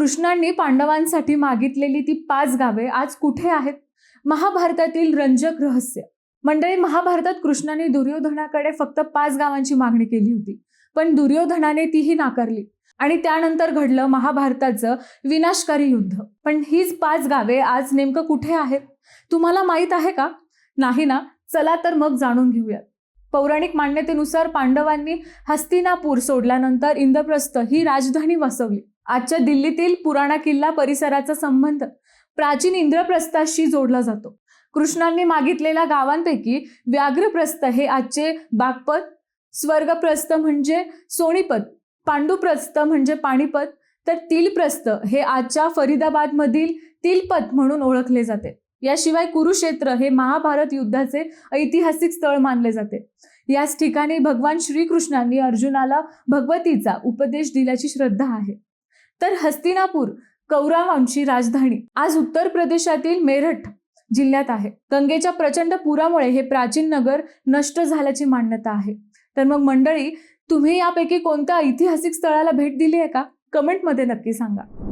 कृष्णांनी पांडवांसाठी मागितलेली ती 5 गावे आज कुठे आहेत? महाभारतातील रंजक रहस्य. मंडळी, महाभारतात कृष्णाने दुर्योधनाकडे फक्त 5 गावांची मागणी केली होती, पण दुर्योधनाने तीही नाकारली आणि त्यानंतर घडलं महाभारताचं विनाशकारी युद्ध. पण हीच 5 गावे आज नेमकं कुठे आहेत? तुम्हाला माहित आहे का? नाही ना? चला तर मग जाणून घेऊयात. पौराणिक मान्यतेनुसार पांडवांनी हस्तिनापूर सोडल्यानंतर इंद्रप्रस्थ ही राजधानी वसवली. आजच्या दिल्लीतील पुराणा किल्ला परिसराचा संबंध प्राचीन इंद्रप्रस्थाशी जोडला जातो. कृष्णांनी मागितलेल्या गावांपैकी व्याघ्रप्रस्थ हे आजचे बागपत, स्वर्गप्रस्थ म्हणजे सोनीपत, पांडुप्रस्थ म्हणजे पाणीपत, तर तिलप्रस्थ हे आजच्या फरीदाबादमधील तिलपत म्हणून ओळखले जाते. याशिवाय कुरुक्षेत्र हे महाभारत युद्धाचे ऐतिहासिक स्थळ मानले जाते. याच ठिकाणी भगवान श्रीकृष्णांनी अर्जुनाला भगवतीचा उपदेश दिल्याची श्रद्धा आहे. तर हस्तिनापूर कौरवांची राजधानी आज उत्तर प्रदेशातील मेरठ जिल्ह्यात आहे. गंगेच्या प्रचंड पुरामुळे हे प्राचीन नगर नष्ट झाल्याची मान्यता आहे. तर मग मंडळी, तुम्ही यापैकी कोणत्या ऐतिहासिक स्थळाला भेट दिली आहे का? कमेंटमध्ये नक्की सांगा.